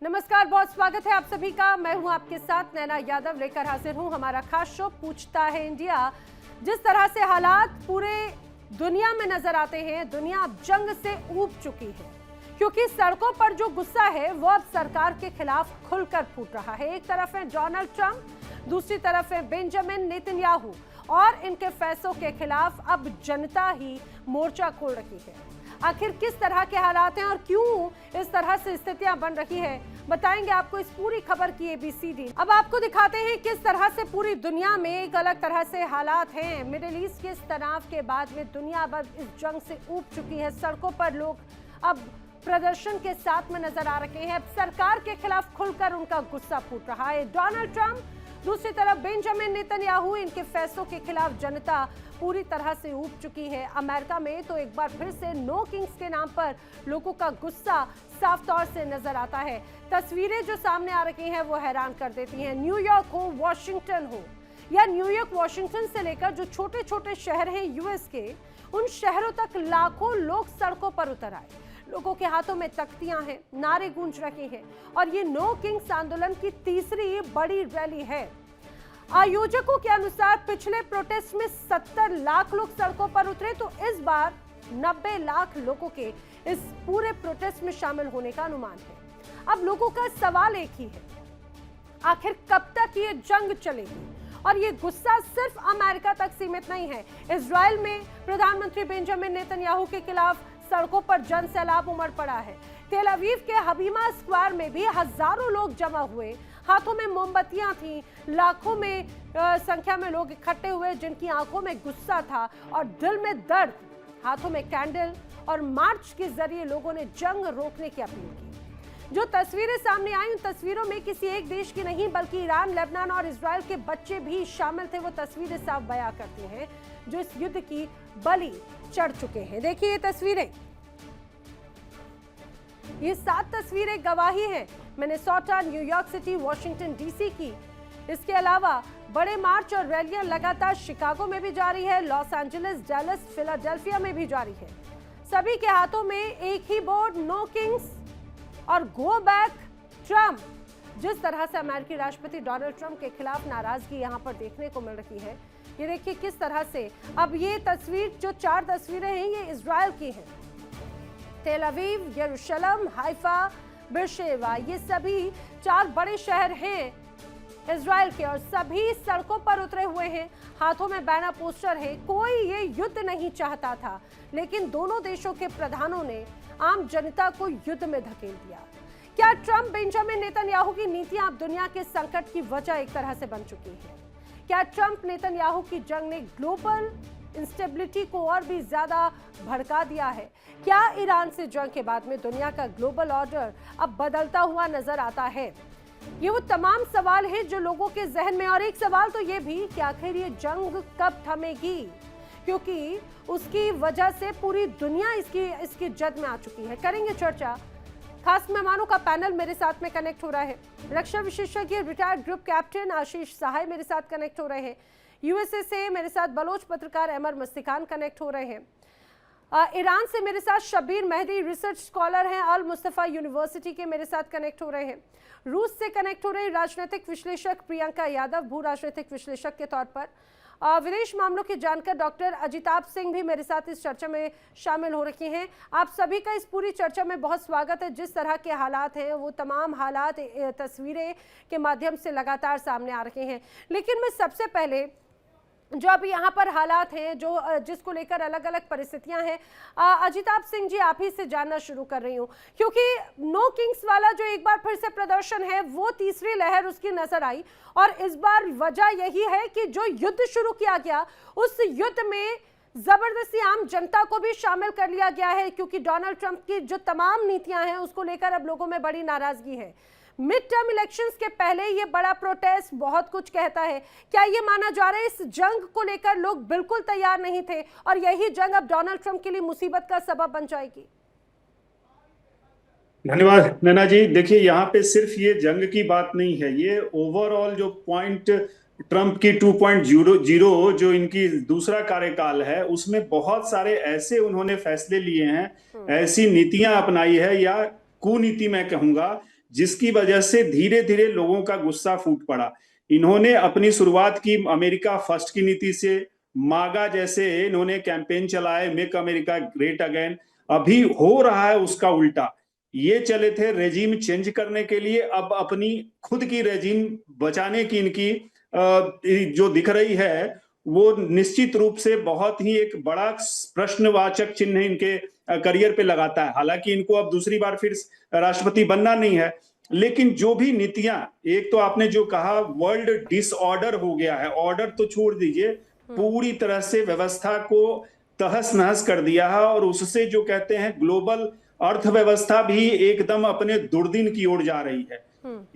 नमस्कार, बहुत स्वागत है आप सभी का। मैं हूं आपके साथ नैना यादव, लेकर हाजिर हूं हमारा खास शो पूछता है इंडिया। जिस तरह से हालात पूरे दुनिया में नजर आते हैं, दुनिया अब जंग से ऊब चुकी है, क्योंकि सड़कों पर जो गुस्सा है वो अब सरकार के खिलाफ खुलकर फूट रहा है। एक तरफ है डोनाल्ड ट्रंप, दूसरी तरफ है बेंजामिन नेतन्याहू, और इनके फैसलों के खिलाफ अब जनता ही मोर्चा खोल रही है। आखिर किस तरह के हालात हैं और क्यों इस तरह से स्थितियां बन रही है, बताएंगे आपको इस पूरी खबर की ABCD। अब आपको दिखाते हैं किस तरह से पूरी दुनिया में एक अलग तरह से हालात हैं। मिडिल ईस्ट के इस तनाव के बाद में दुनिया अब इस जंग से ऊब चुकी है। सड़कों पर लोग अब प्रदर्शन के साथ में नजर आ रहे हैं। अब सरकार के खिलाफ खुलकर उनका गुस्सा फूट रहा है। डोनाल्ड ट्रंप, दूसरी तरफ बेंजामिन नेतन्याहू, इनके फैसलों के खिलाफ जनता पूरी तरह से ऊब चुकी है। अमेरिका में तो एक बार फिर से नो किंग्स के नाम पर लोगों का गुस्सा साफ तौर से नजर आता है। तस्वीरें जो सामने आ रही हैं वो हैरान कर देती हैं। न्यूयॉर्क हो, वॉशिंगटन हो, या न्यूयॉर्क वॉशिंगटन से लेकर जो छोटे छोटे शहर हैं यूएस के, उन शहरों तक लाखों लोग सड़कों पर उतर आए। लोगों के हाथों में तख्तियां हैं, नारे गूंज रहे हैं, और ये नो किंग्स आंदोलन की तीसरी बड़ी रैली है। आयोजकों के अनुसार पिछले प्रोटेस्ट में 70 लाख लोग सड़कों पर उतरे, तो इस बार 90 लाख लोगों के इस पूरे प्रोटेस्ट में शामिल होने का अनुमान है। अब लोगों का सवाल एक ही है, आखिर कब तक ये जंग चलेगी? और ये गुस्सा सिर्फ अमेरिका तक सीमित नहीं है। इजराइल में प्रधानमंत्री बेंजामिन नेतन्याहू के खिलाफ सड़कों पर जन सैलाब उमड़ पड़ा है। तेल अवीव के हबीमा स्क्वायर में भी हजारों लोग जमा हुए, हाथों में मोमबत्तियां थीं, लाखों में संख्या में लोग इकट्ठे हुए जिनकी आंखों में गुस्सा था और दिल में दर्द। हाथों में कैंडल और मार्च के जरिए लोगों ने जंग रोकने की अपील की। जो तस्वीरें सामने आई, उन तस्वीरों में किसी एक देश की नहीं बल्कि ईरान, लेबनान और इजराइल के बच्चे भी शामिल थे। वो तस्वीरें साफ बयां करती हैं जो इस युद्ध की बलि चढ़ चुके हैं। देखिए ये तस्वीरें, ये 7 तस्वीरें गवाही हैं Minnesota, New York city, Washington DC की। इसके अलावा बड़े मार्च और रैलियां लगातार शिकागो में भी जारी है, लॉस एंजलिस, डैलस, फिलाडेल्फिया में भी जारी है। सभी के हाथों में एक ही बोर्ड, नो किंग्स और गो बैक ट्रम्प। जिस तरह से अमेरिकी राष्ट्रपति डोनाल्ड ट्रंप के खिलाफ नाराजगी यहां पर देखने को मिल रही है, ये देखिए किस तरह से। अब ये तस्वीर, जो 4 तस्वीरें हैं, ये इजराइल की हैं। तेल अवीव, यरूशलेम, हाइफा, बेरशेवा, ये सभी 4 बड़े शहर हैं इजराइल के, और सभी सड़कों पर उतरे हुए हैं। हाथों में बैनर, पोस्टर है। कोई ये युद्ध नहीं चाहता था, लेकिन दोनों देशों के प्रधानों ने आम जनता को युद्ध में धकेल दिया। क्या ट्रंप, बेंजामिन नेतन्याहू की नीतियां अब दुनिया के संकट की वजह एक तरह से बन चुकी है? क्या ट्रंप नेतन्याहू की जंग ने ग्लोबल इंस्टेबिलिटी को और भी ज्यादा भड़का दिया है? क्या ईरान से जंग के बाद में दुनिया का ग्लोबल ऑर्डर अब बदलता हुआ नजर आता है? ये वो तमाम सवाल हैं जो लोगों के जहन में। और एक सवाल तो ये भी कि आखिर ये जंग कब थमेगी, क्योंकि उसकी वजह से पूरी दुनिया इसकी जद में आ चुकी है। करेंगे चर्चा। खास मेहमानों का पैनल मेरे साथ में कनेक्ट हो रहा है। रक्षा विशेषज्ञ रिटायर्ड ग्रुप कैप्टन आशीष सहाय मेरे साथ कनेक्ट हो रहे हैं। यूएसए से मेरे साथ बलोच पत्रकार अमर मस्तिकान कनेक्ट हो रहे हैं। ईरान से मेरे साथ शब्बीर मेहदी, रिसर्च स्कॉलर हैं, अल मुस्तफा यूनिवर्सिटी के, मेरे साथ कनेक्ट हो रहे हैं। रूस से कनेक्ट हो रहे राजनीतिक विश्लेषक प्रियंका यादव, भू राजनीतिक विश्लेषक के तौर पर। विदेश मामलों के जानकार डॉक्टर अजिताभ सिंह भी मेरे साथ इस चर्चा में शामिल हो रखी हैं। आप सभी का इस पूरी चर्चा में बहुत स्वागत है। जिस तरह के हालात हैं, वो तमाम हालात तस्वीरें के माध्यम से लगातार सामने आ रहे हैं। लेकिन मैं सबसे पहले जो अभी यहाँ पर हालात हैं, जो जिसको लेकर अलग अलग परिस्थितियां हैं, अजिताभ सिंह जी आप ही से जानना शुरू कर रही हूँ, क्योंकि नो किंग्स वाला जो एक बार फिर से प्रदर्शन है, वो तीसरी लहर उसकी नजर आई। और इस बार वजह यही है कि जो युद्ध शुरू किया गया, उस युद्ध में जबरदस्ती आम जनता को भी शामिल कर लिया गया है, क्योंकि डोनाल्ड ट्रंप की जो तमाम नीतियां हैं उसको लेकर अब लोगों में बड़ी नाराजगी है। मिड टर्म इलेक्शंस के पहले ये बड़ा प्रोटेस्ट बहुत कुछ कहता है। क्या ये माना जा रहा है इस जंग को लेकर लोग बिल्कुल तैयार नहीं थे, और यही जंग अब डोनाल्ड ट्रंप के लिए मुसीबत का सबब बन जाएगी? धन्यवाद नैना जी। देखिए, यहाँ पे सिर्फ ये जंग की बात नहीं है, ये ओवरऑल जो पॉइंट ट्रंप की 2.0 जो इनकी दूसरा कार्यकाल है, उसमें बहुत सारे ऐसे उन्होंने फैसले लिए हैं, ऐसी नीतियां अपनाई है, या कुनीति मैं कहूंगा, जिसकी वजह से धीरे धीरे लोगों का गुस्सा फूट पड़ा। इन्होंने अपनी शुरुआत की अमेरिका फर्स्ट की नीति से, मागा जैसे इन्होंने कैंपेन चलाए, मेक अमेरिका ग्रेट अगेन। अभी हो रहा है उसका उल्टा। ये चले थे रेजिम चेंज करने के लिए, अब अपनी खुद की रेजिम बचाने की इनकी जो दिख रही है वो निश्चित रूप से बहुत ही एक बड़ा प्रश्नवाचक चिन्ह इनके करियर पे लगाता है। हालांकि इनको अब दूसरी बार फिर राष्ट्रपति बनना नहीं है, लेकिन जो भी नीतियां, एक तो आपने जो कहा वर्ल्ड डिसऑर्डर हो गया है, ऑर्डर तो छोड़ दीजिए, पूरी तरह से व्यवस्था को तहस नहस कर दिया है। और उससे जो कहते हैं ग्लोबल अर्थव्यवस्था भी एकदम अपने दुर्दिन की ओर जा रही है।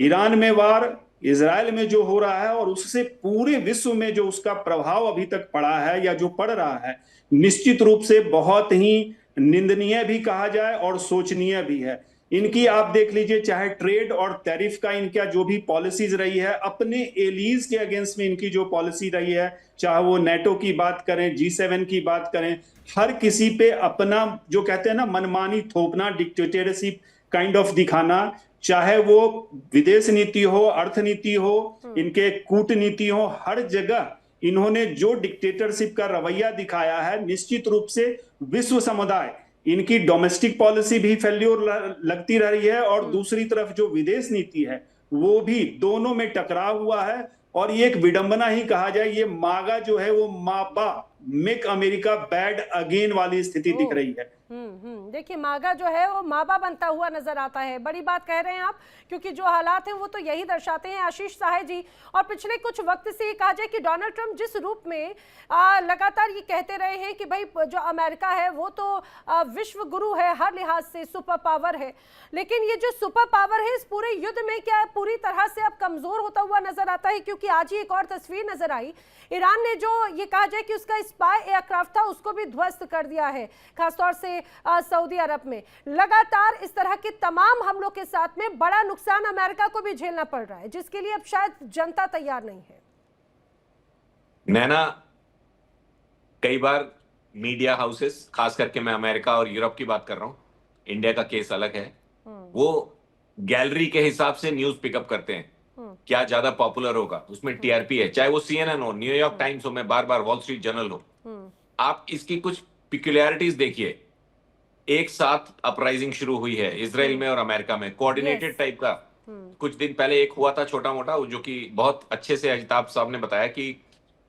ईरान में वार, इजराइल में जो हो रहा है, और उससे पूरे विश्व में जो उसका प्रभाव अभी तक पड़ा है या जो पड़ रहा है, निश्चित रूप से बहुत ही निंदनीय भी कहा जाए और सोचनीय भी है। इनकी आप देख लीजिए, चाहे ट्रेड और टैरिफ का इनका जो भी पॉलिसीज रही है, अपने एलीज के अगेंस्ट में इनकी जो पॉलिसी रही है, चाहे वो नेटो की बात करें, G7 की बात करें, हर किसी पे अपना जो कहते हैं ना मनमानी थोपना, डिक्टेटरशिप काइंड ऑफ दिखाना, चाहे वो विदेश नीति हो, अर्थनीति हो, इनके कूटनीति हो, हर जगह इन्होंने जो डिक्टेटरशिप का रवैया दिखाया है, निश्चित रूप से विश्व समुदाय इनकी डोमेस्टिक पॉलिसी भी फेल्योर लगती रही है, और दूसरी तरफ जो विदेश नीति है वो भी, दोनों में टकराव हुआ है। और ये एक विडंबना ही कहा जाए, ये मागा जो है वो मापा, मेक अमेरिका बैड अगेन वाली स्थिति दिख रही है। देखिए मागा जो है वो माबा बनता हुआ नजर आता है। बड़ी बात कह रहे हैं आप, क्योंकि जो हालात हैं वो तो यही दर्शाते हैं आशीष सहाय जी। और पिछले कुछ वक्त से ये कहा जाए कि डोनाल्ड ट्रंप जिस रूप में लगातार ये कहते रहे हैं कि भाई जो अमेरिका है वो तो विश्व गुरु है, हर लिहाज से सुपर पावर है, लेकिन ये जो सुपर पावर है इस पूरे युद्ध में क्या पूरी तरह से अब कमजोर होता हुआ नजर आता है? क्योंकि आज ही एक और तस्वीर नजर आई, ईरान ने जो ये कहा जाए कि उसका स्पाई एयरक्राफ्ट था उसको भी ध्वस्त कर दिया है, खासतौर से सऊदी अरब में। लगातार इस तरह के तमाम हमलों के साथ में बड़ा नुकसान अमेरिका को भी झेलना पड़ रहा है, जिसके लिए अब शायद जनता तैयार नहीं है। नैना, कई बार मीडिया हाउसेस, खास करके मैं अमेरिका और यूरोप की बात कर रहा हूं, इंडिया का केस अलग है, वो गैलरी के हिसाब से न्यूज पिकअप करते हैं, क्या ज्यादा पॉपुलर होगा, उसमें टीआरपी है, चाहे वो CNN हो, न्यूयॉर्क टाइम्स हो, मैं बार बार वॉल स्ट्रीट जर्नल हो। आप इसकी कुछ पिक्युलैरिटीज देखिए। एक साथ अपराइजिंग शुरू हुई है इजराइल में और अमेरिका में, कोऑर्डिनेटेड टाइप का। कुछ दिन पहले एक हुआ था छोटा मोटा, जो कि बहुत अच्छे से अजिताभ साहब ने बताया कि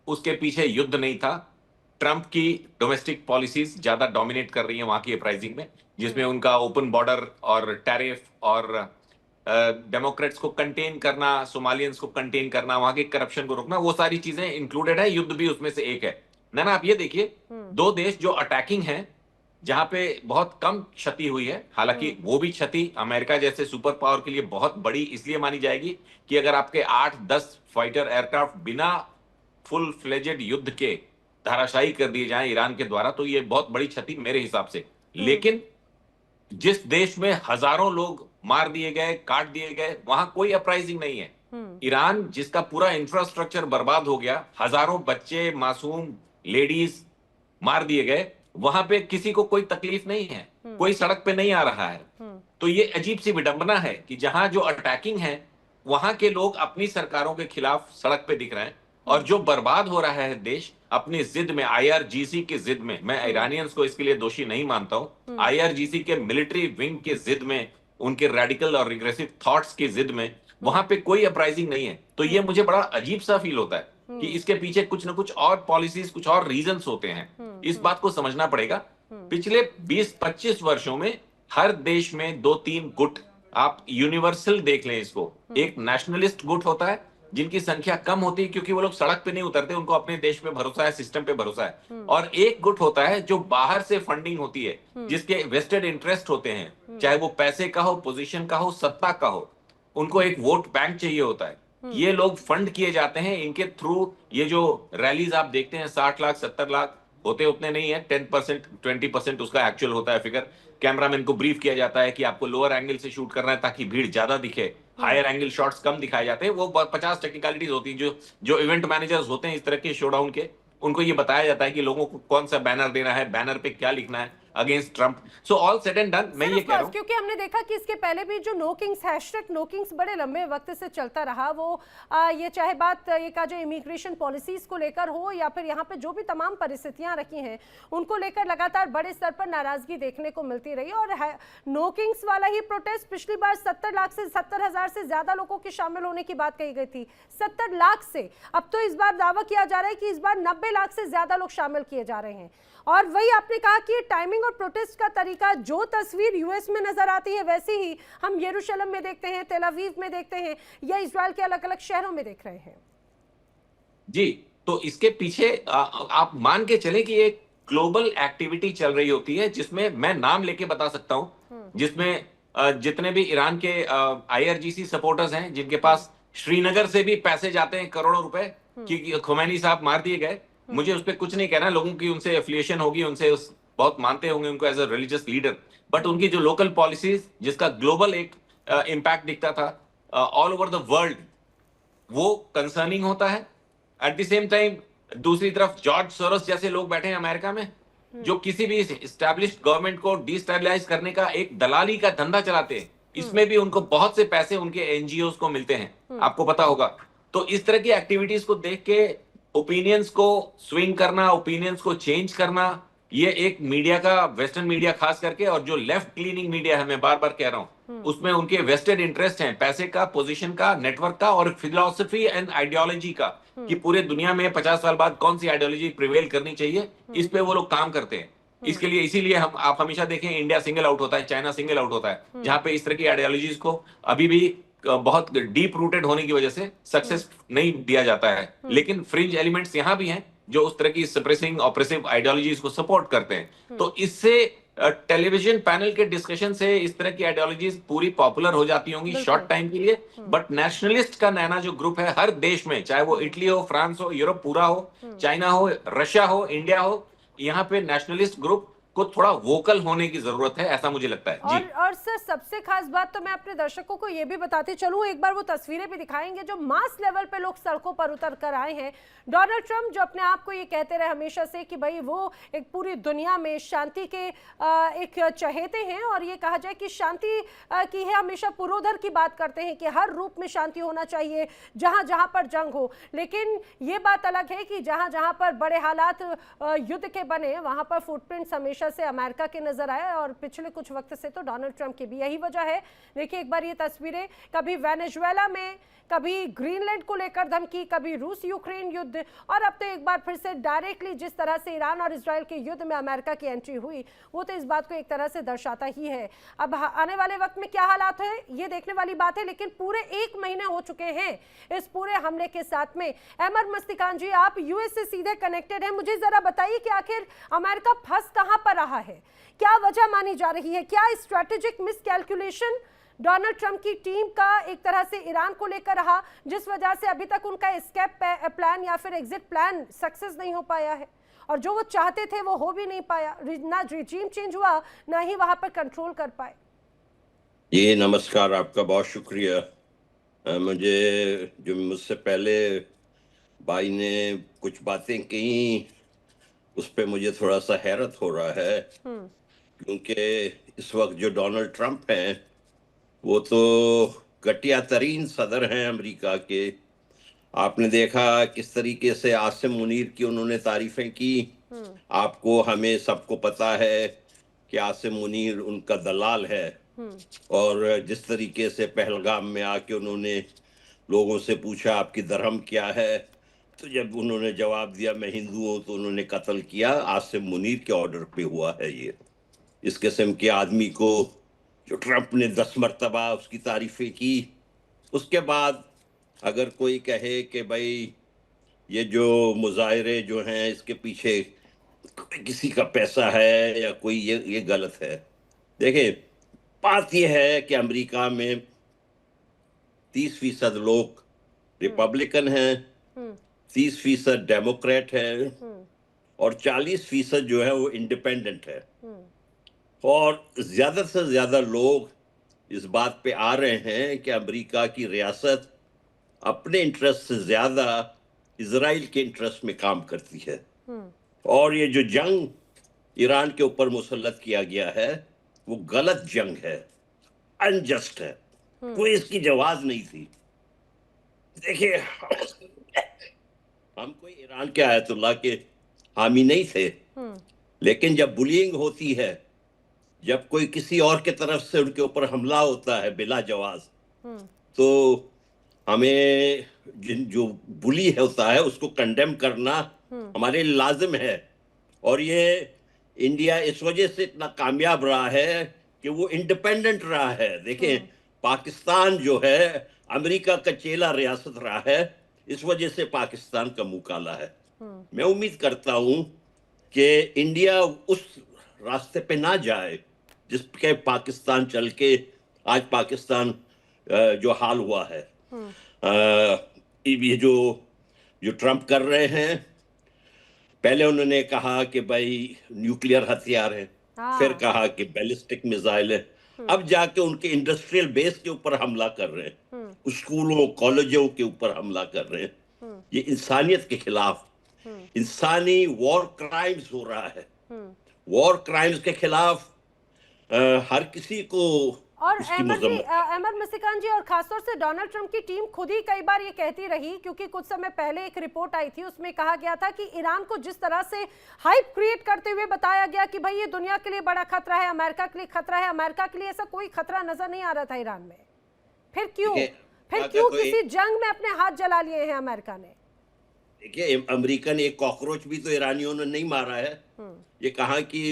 उसके पीछे युद्ध नहीं था, ट्रंप की डोमेस्टिक पॉलिसीज ज्यादा डोमिनेट कर रही है वहां की अपराइजिंग में, जिसमें उनका ओपन बॉर्डर और टैरिफ और डेमोक्रेट्स को कंटेन करना, सोमालियंस को कंटेन करना, वहां के करप्शन को रोकना, वो सारी चीजें इंक्लूडेड है। युद्ध भी उसमें से एक है। ना आप ये देखिए, दो देश जो अटैकिंग है, जहां पे बहुत कम क्षति हुई है, हालांकि वो भी क्षति अमेरिका जैसे सुपर पावर के लिए बहुत बड़ी इसलिए मानी जाएगी कि अगर आपके 8-10 फाइटर एयरक्राफ्ट बिना फुल फ्लेजेड युद्ध के धराशायी कर दिए जाएं ईरान के द्वारा, तो ये बहुत बड़ी क्षति मेरे हिसाब से। लेकिन जिस देश में हजारों लोग मार दिए गए, काट दिए गए, वहां कोई अपराइजिंग नहीं है। ईरान जिसका पूरा इंफ्रास्ट्रक्चर बर्बाद हो गया, हजारों बच्चे, मासूम लेडीज मार दिए गए, वहां पे किसी को कोई तकलीफ नहीं है, कोई सड़क पे नहीं आ रहा है। तो ये अजीब सी विडंबना है कि जहां जो अटैकिंग है वहां के लोग अपनी सरकारों के खिलाफ सड़क पे दिख रहे हैं, और जो बर्बाद हो रहा है देश अपनी जिद में, IRGC की जिद में, मैं ईरानियंस को इसके लिए दोषी नहीं मानता हूं, IRGC के मिलिट्री विंग के जिद में, उनके रेडिकल और रिग्रेसिव थॉट्स की जिद में, वहां पे कोई अपराइजिंग नहीं है। तो ये मुझे बड़ा अजीब सा फील होता है कि इसके पीछे कुछ ना कुछ और पॉलिसीज, कुछ और रीजंस होते हैं। इस बात को समझना पड़ेगा। पिछले 20-25 वर्षों में हर देश में 2-3 गुट, आप यूनिवर्सल देख लें इसको, एक नेशनलिस्ट गुट होता है जिनकी संख्या कम होती है क्योंकि वो लोग सड़क पे नहीं उतरते, उनको अपने देश पे भरोसा है, सिस्टम पे भरोसा है। और एक गुट होता है जो बाहर से फंडिंग होती है, जिसके वेस्टेड इंटरेस्ट होते हैं, चाहे वो पैसे का हो, पोजीशन का हो, सत्ता का हो, उनको एक वोट बैंक चाहिए होता है। ये लोग फंड किए जाते हैं, इनके थ्रू ये जो रैलीज आप देखते हैं 60 लाख 70 लाख होते उतने नहीं है, 10% 20% उसका एक्चुअल होता है फिगर। कैमरामैन को ब्रीफ किया जाता है कि आपको लोअर एंगल से शूट करना है ताकि भीड़ ज्यादा दिखे, हायर एंगल शॉट्स कम दिखाए जाते हैं। वो 50 टेक्निकलिटीज होती हैं। जो इवेंट मैनेजर्स होते हैं इस तरह के शोडाउन के, उनको ये बताया जाता है कि लोगों को कौन सा बैनर देना है, बैनर पे क्या लिखना है, against Trump. So all said and done, मैं ये कह रहा हूं, क्योंकि हमने देखा कि इसके पहले भी जो no kings hashtag no kings बड़े लंबे वक्त से चलता रहा, वो ये चाहे बात ये का जो इमिग्रेशन पॉलिसीज को लेकर हो या फिर यहाँ पे जो भी तमाम परिस्थितियां रखी हैं उनको लेकर लगातार बड़े स्तर पर नाराजगी देखने को मिलती रही. और नो किंग्स वाला ही प्रोटेस्ट पिछली बार 70,000 से ज्यादा लोगों के शामिल होने की बात कही गई थी. 70 लाख से अब तो इस बार दावा किया जा रहा है कि इस बार 90 लाख से ज्यादा लोग शामिल किए जा रहे हैं. और वही आपने कहा कि टाइमिंग और प्रोटेस्ट का तरीका, जो तस्वीर यूएस में नजर आती है वैसे ही हम यरूशलेम में देखते हैं, तेल अवीव में देखते हैं या इजराइल के अलग अलग शहरों में देख रहे हैं. जी, तो इसके पीछे आप मान के चले कि एक ग्लोबल एक्टिविटी चल रही होती है जिसमें मैं नाम लेके बता सकता हूं, जिसमें जितने भी ईरान के आईआरजीसी सपोर्टर्स हैं, जिनके पास श्रीनगर से भी पैसे जाते हैं करोड़ों रुपए कि खुमैनी साहब मार दिए गए. मुझे उस पर कुछ नहीं कहना, लोगों की उनसे एफिलिएशन होगी, उनसे बहुत मानते होंगे उनको as a religious leader, but उनकी जो लोकल पॉलिसीज जिसका ग्लोबल एक इम्पैक्ट दिखता था ऑल ओवर द वर्ल्ड, वो कंसर्निंग होता है. एट द सेम टाइम दूसरी तरफ जॉर्ज सोरोस जैसे लोग बैठे हैं अमेरिका में, जो किसी भी एस्टैब्लिश्ड गवर्नमेंट को डिस्टेबलाइज करने का एक दलाली का धंधा चलाते हैं. इसमें भी उनको बहुत से पैसे उनके एनजीओज को मिलते हैं, आपको पता होगा. तो इस तरह की एक्टिविटीज को देख के ओपिनियंस को स्विंग करना, ओपिनियंस को चेंज करना, ये एक मीडिया का, वेस्टर्न मीडिया खास करके, और जो लेफ्ट क्लीनिंग मीडिया है, मैं बार बार कह रहा हूं, उसमें उनके वेस्टेड इंटरेस्ट हैं, पैसे का, पोजीशन का, नेटवर्क का और फिलॉसफी एंड आइडियोलॉजी का, कि पूरे दुनिया में 50 साल बाद कौन सी आइडियोलॉजी प्रिवेल करनी चाहिए, इस पे वो लोग काम करते हैं. इसके लिए, इसीलिए आप हमेशा देखें इंडिया सिंगल आउट होता है, चाइना सिंगल आउट होता है, जहां पे इस तरह की आइडियोलॉजीज को अभी भी बहुत डीप रूटेड होने की वजह से सक्सेस नहीं दिया जाता है. लेकिन फ्रिंज एलिमेंट्स यहां भी हैं जो उस तरह की सप्रेसिंग ऑप्रेसिव आइडियोलॉजीज को सपोर्ट करते हैं. तो इससे टेलीविजन पैनल के डिस्कशन से इस तरह की आइडियोलॉजीज पूरी पॉपुलर हो जाती होंगी शॉर्ट टाइम के लिए, बट नेशनलिस्ट का नैना जो ग्रुप है हर देश में, चाहे वो इटली हो, फ्रांस हो, यूरोप पूरा हो, चाइना हो, रशिया हो, इंडिया हो, यहाँ पे नेशनलिस्ट ग्रुप को थोड़ा वोकल होने की जरूरत है, ऐसा मुझे लगता है. जी. और सर सबसे खास बात तो मैं अपने दर्शकों को ये भी बताते चलूं, एक बार वो तस्वीरें भी दिखाएंगे जो मास लेवल पे लोग सड़कों पर उतर कर आए हैं. डोनाल्ड ट्रंप जो अपने आप को ये कहते रहे हमेशा से कि भाई वो एक पूरी दुनिया में शांति के एक चहेते हैं, और ये कहा जाए कि शांति की है, हमेशा पुरोधर की बात करते हैं कि हर रूप में शांति होना चाहिए जहां जहां पर जंग हो. लेकिन ये बात अलग है कि जहां जहां पर बड़े हालात युद्ध के बने वहां पर फुटप्रिंट्स हमेशा से अमेरिका के नजर आए, और पिछले कुछ वक्त से तो डोनाल्ड ट्रंप की भी यही वजह है. देखिए एक बार ये तस्वीरें, कभी वेनेजुएला में, कभी ग्रीनलैंड को लेकर धमकी, कभी रूस यूक्रेन युद्ध, और अब तो एक बार फिर से डायरेक्टली जिस तरह से ईरान और इजराइल के युद्ध में अमेरिका की एंट्री हुई, वो तो इस बात को एक तरह से दर्शाता ही है. अब आने वाले वक्त में क्या हालात है ये देखने वाली बात है, लेकिन पूरे 1 महीने हो चुके हैं इस पूरे हमले के साथ में. अहमद मस्तिकान जी, आप यूएस से सीधे कनेक्टेड हैं, मुझे जरा बताइए कि आखिर अमेरिका फंस कहां पर रहा है, क्या वजह मानी जा रही है, क्या स्ट्रेटेजिक मिसकैलकुलेशन डोनाल्ड ट्रंप की टीम का एक तरह से ईरान को लेकर रहा, जिस वजह से अभी तक उनका एस्केप प्लान या फिर एग्जिट प्लान सक्सेस नहीं हो पाया है, और जो वो चाहते थे वो हो भी नहीं पाया, ना रिजीम चेंज हुआ, ना ही वहां पर कंट्रोल कर पाए. ये नमस्कार, आपका बहुत शुक्रिया. मुझे जो मुझसे पहले भाई ने कुछ बातें कही उस पर मुझे थोड़ा सा हैरत हो रहा है, क्योंकि इस वक्त जो डोनाल्ड ट्रंप हैं वो तो घटिया तरीन सदर हैं अमेरिका के. आपने देखा किस तरीके से आसिम मुनीर की उन्होंने तारीफें की. आपको, हमें सबको पता है कि आसिम मुनीर उनका दलाल है, और जिस तरीके से पहलगाम में आके उन्होंने लोगों से पूछा आपकी धर्म क्या है, तो जब उन्होंने जवाब दिया मैं हिंदू हूँ, तो उन्होंने कत्ल किया. आसिम मुनीर के ऑर्डर पे हुआ है ये. इस किस्म के आदमी को जो ट्रंप ने 10 मरतबा उसकी तारीफें की, उसके बाद अगर कोई कहे कि भाई ये जो मुजाहरे जो हैं इसके पीछे किसी का पैसा है या कोई, ये गलत है. देखिए, बात ये है कि अमेरिका में 30% लोग रिपब्लिकन हैं, 30% डेमोक्रेट है, और 40% जो है वो इंडिपेंडेंट है. और ज्यादा से ज्यादा लोग इस बात पे आ रहे हैं कि अमेरिका की रियासत अपने इंटरेस्ट से ज्यादा इजराइल के इंटरेस्ट में काम करती है. और ये जो जंग ईरान के ऊपर मुसल्लत किया गया है वो गलत जंग है, अनजस्ट है, कोई इसकी जवाब नहीं थी। देखिए, हम कोई ईरान के आयतुल्लाह के हामी नहीं थे, लेकिन जब बुलिंग होती है, जब कोई किसी और के तरफ से उनके ऊपर हमला होता है बिला जवाब, तो हमें जो बुली होता है उसको कंडेम करना हमारे लिए लाजिम है। और ये इंडिया इस वजह से इतना कामयाब रहा है कि वो इंडिपेंडेंट रहा है। देखिए, पाकिस्तान जो है अमेरिका का चेला रियासत रहा है, इस वजह से पाकिस्तान का मुंह काला है। मैं उम्मीद करता हूं कि इंडिया उस रास्ते पे ना जाए जिसके पाकिस्तान चल के आज पाकिस्तान जो हाल हुआ है। ये जो ट्रंप कर रहे हैं, पहले उन्होंने कहा कि भाई न्यूक्लियर हथियार है, फिर कहा कि बैलिस्टिक मिसाइल है, अब जाके उनके इंडस्ट्रियल बेस के ऊपर हमला कर रहे हैं, स्कूलों कॉलेजों के ऊपर हमला कर रहे हैं। ये इंसानियत के खिलाफ इंसानी वॉर क्राइम्स हो रहा है। वॉर क्राइम्स के खिलाफ हर किसी को और अहमद मसीकान जी, और खासतौर से डोनाल्ड ट्रंप की टीम खुद ही कई बार ये कहती रही, क्योंकि कुछ समय पहले एक रिपोर्ट आई थी, उसमें कहा गया था कि ईरान को जिस तरह से हाइप क्रिएट करते हुए बताया गया कि भाई ये दुनिया के लिए बड़ा खतरा है, अमेरिका के लिए खतरा है, अमेरिका के लिए ऐसा कोई खतरा नजर नहीं आ रहा था ईरान में। फिर क्यों किसी जंग में अपने हाथ जला लिए हैं अमेरिका ने? देखिए, अमेरिकन एक कॉकरोच भी तो ईरानियों ने नहीं मारा है। ये कहाँ की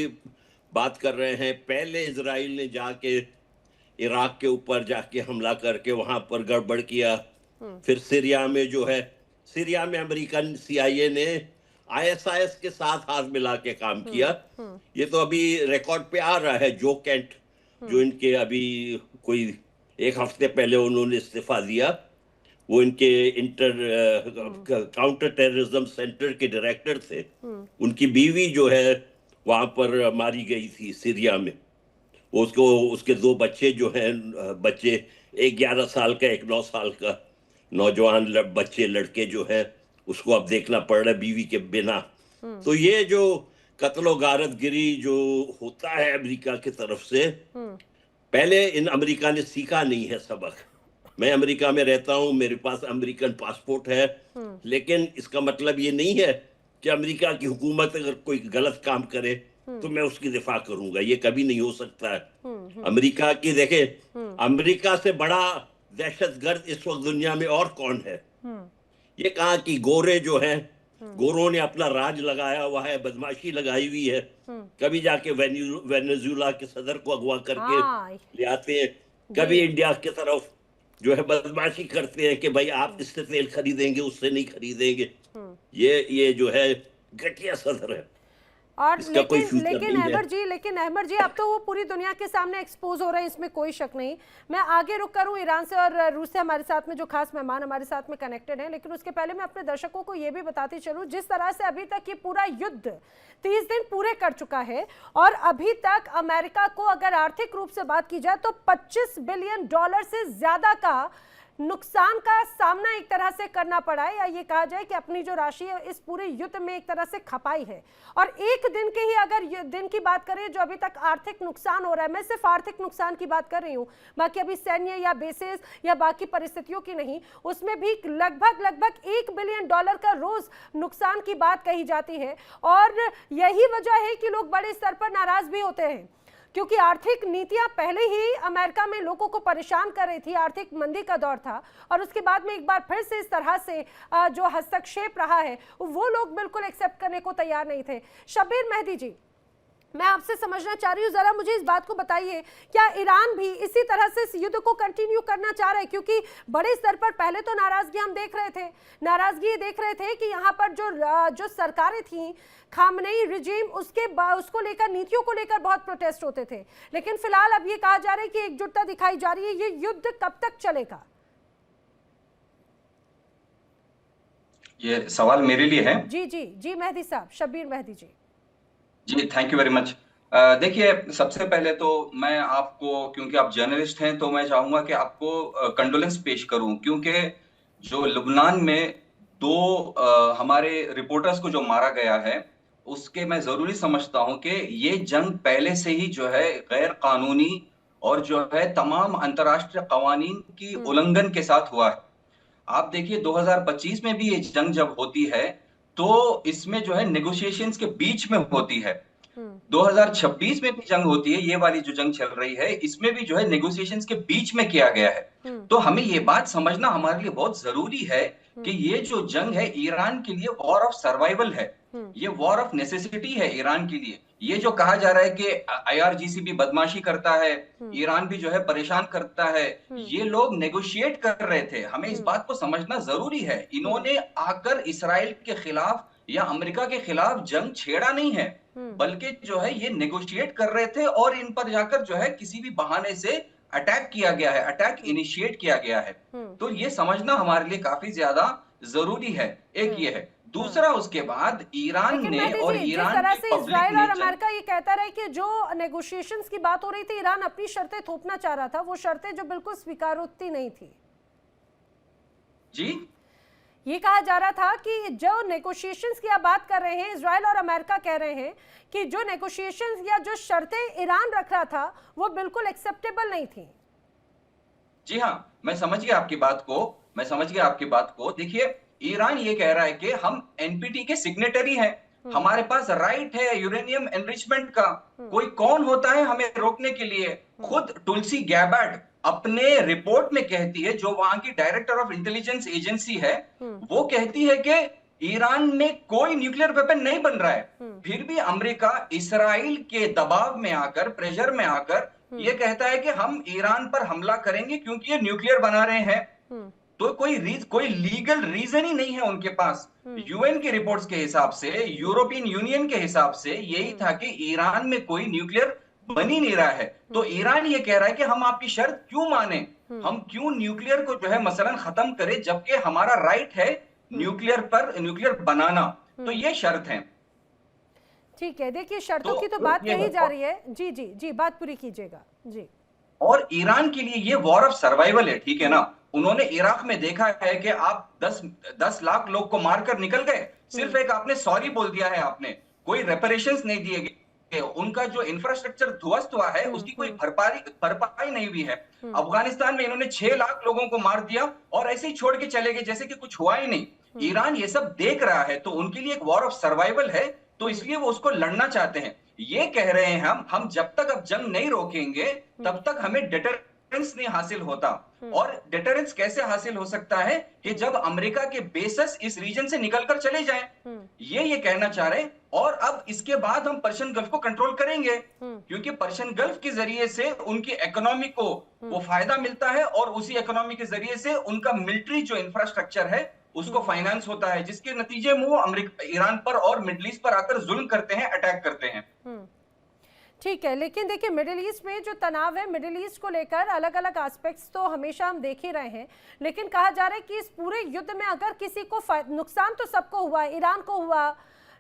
बात कर रहे हैं? पहले इजराइल ने जाके इराक के ऊपर जाके हमला करके वहां पर गड़बड़ किया। फिर सीरिया में जो है, सीरिया में अमेरिकन CIA ने ISIS के साथ हाथ मिला के काम किया। ये तो अभी रिकॉर्ड पे आ रहा है। जो कैंट, जो इनके अभी कोई एक हफ्ते पहले उन्होंने इस्तीफा दिया, वो इनके काउंटर टेररिज्म सेंटर के डायरेक्टर थे। उनकी बीवी जो है वहां पर मारी गई थी सीरिया में। उसको उसके 2 बच्चे जो हैं, बच्चे एक 11 साल का, एक 9 साल का, नौजवान बच्चे लड़के जो हैं, उसको अब देखना पड़ रहा है बीवी के बिना। तो ये जो कत्लो गारतगिरी जो होता है अमेरिका की तरफ से, पहले इन अमेरिका ने सीखा नहीं है सबक। मैं अमेरिका में रहता हूं, मेरे पास अमेरिकन पासपोर्ट है, लेकिन इसका मतलब ये नहीं है कि अमेरिका की हुकूमत अगर कोई गलत काम करे तो मैं उसकी दिफा करूंगा। ये कभी नहीं हो सकता है। अमेरिका की देखे, अमेरिका से बड़ा दहशतगर्द इस वक्त दुनिया में और कौन है? ये कहा कि गोरे जो हैं, गोरों ने अपना राज लगाया हुआ है, बदमाशी लगाई हुई है। कभी जाके वेनेजुएला के सदर को अगवा करके ले आते हैं, कभी इंडिया की तरफ जो है बदमाशी करते हैं कि भाई आप इससे तेल खरीदेंगे, उससे नहीं खरीदेंगे। ये जो है घटिया सदर है। और लेकिन अहमद जी अब तो वो पूरी दुनिया के सामने एक्सपोज हो रहे हैं, इसमें कोई शक नहीं। मैं आगे रुक करूँ ईरान से और रूस से हमारे साथ में जो खास मेहमान हमारे साथ में कनेक्टेड हैं, लेकिन उसके पहले मैं अपने दर्शकों को ये भी बताती चलूँ, जिस तरह से अभी तक ये पूरा युद्ध 30 दिन पूरे कर चुका है और अभी तक अमेरिका को अगर आर्थिक रूप से बात की जाए तो $25 बिलियन से ज्यादा का नुकसान का सामना एक तरह से करना पड़ा है, या ये कहा जाए कि अपनी जो राशि है इस पूरे युद्ध में एक तरह से खपाई है। और एक दिन के ही अगर दिन की बात करें जो अभी तक आर्थिक नुकसान हो रहा है, मैं सिर्फ आर्थिक नुकसान की बात कर रही हूँ, बाकी अभी सैन्य या बेसेस या बाकी परिस्थितियों की नहीं, उसमें भी लगभग $1 बिलियन का रोज नुकसान की बात कही जाती है। और यही वजह है कि लोग बड़े स्तर पर नाराज भी होते हैं, क्योंकि आर्थिक नीतियां पहले ही अमेरिका में लोगों को परेशान कर रही थी, आर्थिक मंदी का दौर था, और उसके बाद में एक बार फिर से इस तरह से जो हस्तक्षेप रहा है वो लोग बिल्कुल एक्सेप्ट करने को तैयार नहीं थे। शब्बीर मेहदी जी, मैं आपसे समझना चाह रही हूँ, जरा मुझे इस बात को बताइए, क्या ईरान भी इसी तरह से इस युद्ध को कंटिन्यू करना चाह रहा है? क्योंकि बड़े स्तर पर पहले तो नाराजगी हम देख रहे थे कि यहाँ पर जो सरकारें थीं, खामनेई रिजीम, उसको लेकर, नीतियों को लेकर बहुत प्रोटेस्ट होते थे, लेकिन फिलहाल अब ये कहा जा रहा है कि एकजुटता दिखाई जा रही है। ये युद्ध कब तक चलेगा? ये सवाल मेरे लिए है? जी मेहदी साहब, शब्बीर मेहदी जी। जी, थैंक यू वेरी मच। देखिए, सबसे पहले तो मैं आपको, क्योंकि आप जर्नलिस्ट हैं, तो मैं चाहूंगा कि आपको कंडोलेंस पेश करूं, क्योंकि जो लुबनान में 2 हमारे रिपोर्टर्स को जो मारा गया है, उसके मैं जरूरी समझता हूं कि ये जंग पहले से ही जो है गैर कानूनी और जो है तमाम अंतर्राष्ट्रीय कवानीन की उल्लंघन के साथ हुआ है। आप देखिए 2025 में भी ये जंग जब होती है तो इसमें जो है नेगोशिएशंस के बीच में होती है। 2026 में भी जंग होती है, ये वाली जो जंग चल रही है इसमें भी जो है नेगोशिएशंस के बीच में किया गया है। तो हमें ये बात समझना हमारे लिए बहुत जरूरी है कि ये जो जंग है ईरान के लिए वॉर ऑफ सर्वाइवल है, ये वॉर ऑफ नेसेसिटी है ईरान के लिए। ये जो कहा जा रहा है कि आईआरजीसी भी बदमाशी करता है, ईरान भी जो है परेशान करता है, ये लोग नेगोशिएट कर रहे थे। हमें इस बात को समझना जरूरी है। इन्होंने आकर इसराइल के खिलाफ या अमेरिका के खिलाफ जंग छेड़ा नहीं है, बल्कि जो है ये नेगोशिएट कर रहे थे और इन पर जाकर जो है किसी भी बहाने से अटैक किया गया है, अटैक इनिशिएट किया गया है। तो ये समझना हमारे लिए काफी ज्यादा जरूरी है। एक ये है। दूसरा, उसके बाद ईरान लेकिन ने मेहदी और जी, जिस ईरान तरह के से पब्लिक इजराइल और ने अमेरिका ये कहता रहे कि जो नेगोशिएशंस की बात हो रही थी ईरान अपनी शर्तें थोपना चाह रहा था, वो शर्तें जो बिल्कुल स्वीकारोक्ति नहीं थी। जी, ये कहा जा रहा था कि जो नेगोशिएशंस की आप बात कर रहे हैं, इजराइल और अमेरिका कह रहे हैं कि जो नेगोशिएशंस या जो शर्तें ईरान रख रहा था वो बिल्कुल एक्सेप्टेबल नहीं थी। जी हाँ, मैं समझ गया आपकी बात को। देखिए, ईरान ये कह रहा है कि हम एनपीटी के सिग्नेटरी हैं, हमारे पास राइट है यूरेनियम एनरिचमेंट का, कोई कौन होता है हमें रोकने के लिए। खुद तुलसी गैबार्ड अपने रिपोर्ट में कहती है, जो वहां की डायरेक्टर ऑफ इंटेलिजेंस एजेंसी है, वो कहती है कि ईरान में कोई न्यूक्लियर वेपन नहीं बन रहा है। फिर भी अमेरिका इसराइल के दबाव में आकर, प्रेशर में आकर ये कहता है कि हम ईरान पर हमला करेंगे क्योंकि ये न्यूक्लियर बना रहे हैं। तो कोई लीगल रीजन ही नहीं है उनके पास। यूएन की रिपोर्ट्स के हिसाब से, यूरोपियन यूनियन के हिसाब से यही था कि ईरान में कोई न्यूक्लियर बन ही नहीं रहा है। तो ईरान ये कह रहा है कि हम आपकी शर्त क्यों माने, हम क्यों न्यूक्लियर को जो है मसलन खत्म करें, जबकि हमारा राइट है न्यूक्लियर बनाना। तो ये शर्त है। ठीक है, देखिए शर्तों की तो बात कही जा रही है। जी जी जी, बात पूरी कीजिएगा जी। और ईरान के लिए ये वॉर ऑफ सर्वाइवल है, ठीक है ना। उन्होंने इराक में देखा है कि आप 10 लाख लोग को मारकर निकल गए, सिर्फ एक आपने सॉरी बोल दिया है, आपने कोई रेपरेशंस नहीं दिए गए, उनका जो इंफ्रास्ट्रक्चर ध्वस्त हुआ है उसकी कोई भरपाई नहीं हुई है। अफगानिस्तान में इन्होंने 6 लाख लोगों को मार दिया और ऐसे ही छोड़ के चले गए जैसे कि कुछ हुआ ही नहीं। ईरान ये सब देख रहा है, तो उनके लिए एक वॉर ऑफ सर्वाइवल है, तो इसलिए वो उसको लड़ना चाहते हैं। ये कह रहे हैं हम जब तक अब जंग नहीं रोकेंगे तब तक हमें डिटरेंस नहीं हासिल होता। और डिटरेंस कैसे हासिल हो सकता है कि जब अमेरिका के बेसेस इस रीजन से निकलकर चले जाएं। ये कहना चाह रहे हैं। और अब इसके बाद हम पर्शियन गल्फ को कंट्रोल करेंगे, क्योंकि पर्शियन गल्फ के जरिए से उनकी इकोनॉमी को वो फायदा मिलता है और उसी इकोनॉमी के जरिए से उनका मिलिट्री जो इंफ्रास्ट्रक्चर है उसको फाइनेंस होता है, जिसके नतीजे में वो अमेरिका, ईरान पर और मिडिल ईस्ट पर आकर जुल्म करते हैं, अटैक करते हैं। ठीक है, लेकिन देखिए मिडिल ईस्ट में जो तनाव है, मिडिल ईस्ट को लेकर अलग अलग एस्पेक्ट्स तो हमेशा हम देख ही रहे हैं, लेकिन कहा जा रहा है कि इस पूरे युद्ध में अगर किसी को नुकसान तो सबको हुआ, ईरान को हुआ,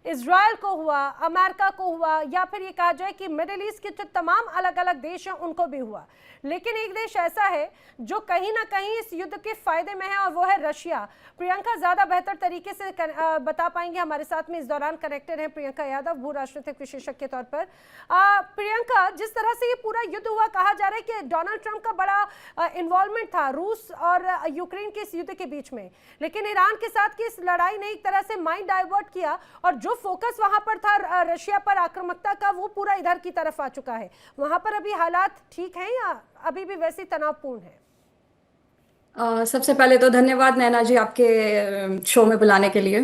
इजराइल को हुआ, अमेरिका को हुआ, या फिर ये कहा जाए कि मिडिल ईस्ट के जो तमाम अलग अलग देश हैं उनको भी हुआ। लेकिन एक देश ऐसा है जो कहीं ना कहीं इस युद्ध के फायदे में है और वो है रशिया। प्रियंका ज्यादा बेहतर तरीके से बता पाएंगे, हमारे साथ में इस दौरान कनेक्टेड है प्रियंका यादव, भू राजनीतिक विशेषज्ञ के तौर पर। प्रियंका, जिस तरह से ये पूरा युद्ध हुआ, कहा जा रहा है कि डोनाल्ड ट्रंप का बड़ा इन्वॉल्वमेंट था रूस और यूक्रेन के इस युद्ध के बीच में, लेकिन ईरान के साथ की इस लड़ाई ने एक तरह से माइंड डाइवर्ट किया और जो फोकस वहां पर था रशिया पर आक्रामकता का, वो पूरा इधर की तरफ आ चुका है। वहां पर अभी हालात ठीक हैं या अभी भी वैसे तनावपूर्ण है? सबसे पहले तो धन्यवाद नैना जी आपके शो में बुलाने के लिए।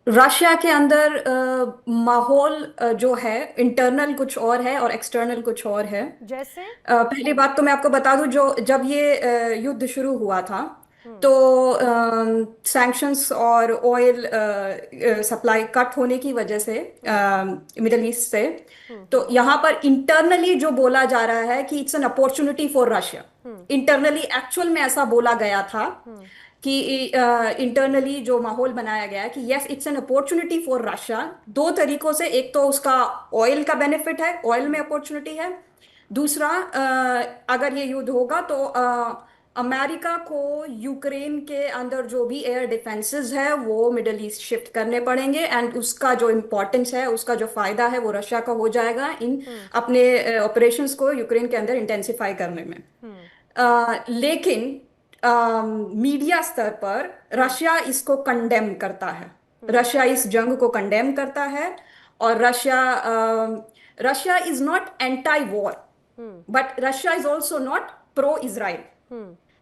रशिया के अंदर माहौल जो है इंटरनल कुछ और है और एक्सटर्नल कुछ और है। जैसे पहली बात तो मैं आपको बता दूं, जब ये युद्ध शुरू हुआ था तो सैंक्शंस और ऑयल सप्लाई कट होने की वजह से मिडिल ईस्ट से, तो यहाँ पर इंटरनली जो बोला जा रहा है कि it's an opportunity for Russia, internally actual में ऐसा बोला गया था कि इंटरनली जो माहौल बनाया गया है कि yes it's an opportunity for Russia. 2 तरीकों से, एक तो उसका ऑयल का बेनिफिट है, ऑयल में अपॉर्चुनिटी है, दूसरा अगर ये युद्ध होगा तो अमेरिका को यूक्रेन के अंदर जो भी एयर डिफेंसेस है वो मिडल ईस्ट शिफ्ट करने पड़ेंगे, एंड उसका जो इम्पोर्टेंस है, उसका जो फायदा है वो रशिया का हो जाएगा इन अपने ऑपरेशंस को यूक्रेन के अंदर इंटेंसिफाई करने में। लेकिन मीडिया स्तर पर रशिया इसको कंडेम करता है, रशिया इस जंग को कंडेम करता है, और Russia is not anti war, but Russia is also not pro Israel.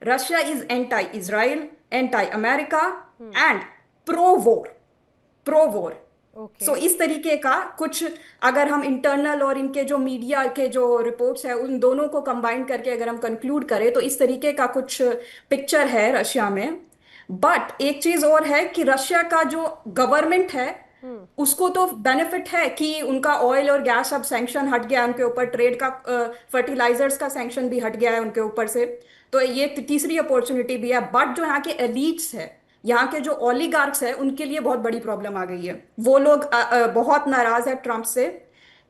Russia is anti Israel, anti America and pro war. Okay. So इस तरीके का कुछ, अगर हम इंटरनल और इनके जो मीडिया के जो रिपोर्ट्स है उन दोनों को कंबाइन करके अगर हम कंक्लूड करें तो इस तरीके का कुछ पिक्चर है रशिया में। बट एक चीज और है कि रशिया का जो गवर्नमेंट है उसको तो बेनिफिट है कि उनका ऑयल और गैस अब सैंक्शन हट गया है उनके ऊपर, ट्रेड का फर्टिलाइजर्स का सैंक्शन भी हट गया है उनके ऊपर से, तो ये तीसरी अपॉर्चुनिटी भी है। बट जो यहाँ के एलिट्स है, यहाँ के जो ओलिगार्क्स है, उनके लिए बहुत बड़ी प्रॉब्लम आ गई है। वो लोग बहुत नाराज है ट्रंप से,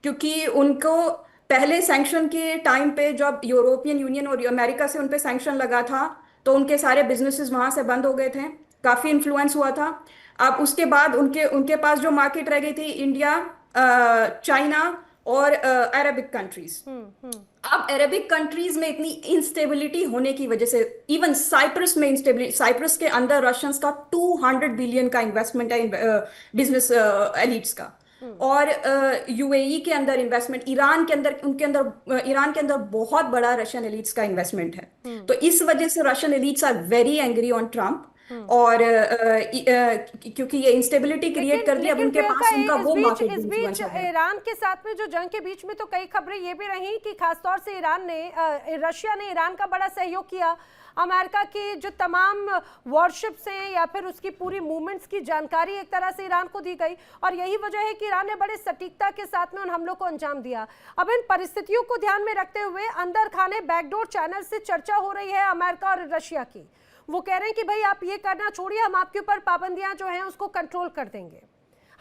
क्योंकि उनको पहले सैंक्शन के टाइम पे जब यूरोपियन यूनियन और अमेरिका से उन पे सैंक्शन लगा था तो उनके सारे बिजनेसेस वहां से बंद हो गए थे, काफी इन्फ्लुएंस हुआ था। अब उसके बाद उनके पास जो मार्केट रह गई थी इंडिया, चाइना और अरबिक कंट्रीज। अब अरबिक कंट्रीज में इतनी इंस्टेबिलिटी होने की वजह से, इवन साइप्रस में इंस्टेबिलिटी, साइप्रस के अंदर रशियंस का 200 बिलियन का इन्वेस्टमेंट है बिजनेस एलिट्स का, और यूएई के अंदर इन्वेस्टमेंट, ईरान के अंदर बहुत बड़ा रशियन एलिट्स का इन्वेस्टमेंट है। तो इस वजह से Russian elites are very angry on Trump, और क्योंकि ये इंस्टेबिलिटी क्रिएट कर दी, अब उनके पास उनका वो मार्केट इस बीच ईरान के साथ में जो जंग के बीच में तो कई खबरें ये भी रही कि खासतौर से रशिया ने ईरान का बड़ा सहयोग किया। अमेरिका की जो तमाम वॉरशिप्स हैं या फिर उसकी पूरी मूवमेंट्स की जानकारी एक तरह से ईरान को दी गई, और यही वजह है कि ईरान ने बड़े सटीकता के साथ में उन हमलों को अंजाम दिया। अब इन परिस्थितियों को ध्यान में रखते हुए अंदर खाने बैकडोर चैनल से चर्चा हो रही है अमेरिका और रशिया की। वो कह रहे हैं कि भाई आप ये करना छोड़िए, हम आपके ऊपर पाबंदियां जो हैं उसको कंट्रोल कर देंगे,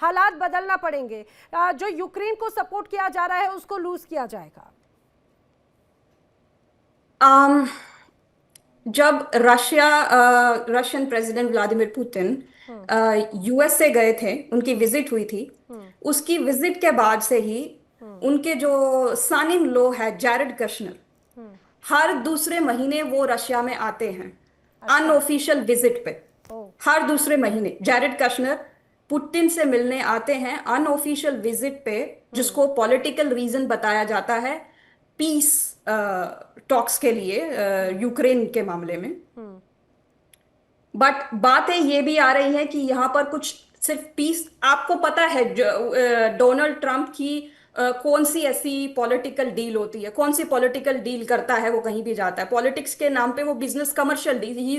हालात बदलना पड़ेंगे, जो यूक्रेन को सपोर्ट किया जा रहा है उसको लूज किया जाएगा। जब Russian president Vladimir Putin US से गए थे, उनकी विजिट हुई थी, उसकी विजिट के बाद से ही उनके जो सन इन लॉ है जैरेड कश्नर, हर दूसरे महीने वो रशिया में आते हैं अनऑफिशियल विजिट पे। हर दूसरे महीने जैरेड कश्नर पुतिन से मिलने आते हैं अनऑफिशियल विजिट पे, जिसको पॉलिटिकल रीजन बताया जाता है, पीस टॉक्स के लिए यूक्रेन के मामले में। बट बातें ये भी आ रही हैं कि यहाँ पर कुछ सिर्फ पीस, आपको पता है डोनाल्ड ट्रंप की कौन सी ऐसी पॉलिटिकल डील होती है, कौन सी पॉलिटिकल डील करता है वो कहीं भी जाता है, पॉलिटिक्स के नाम पे वो business commercial deal, he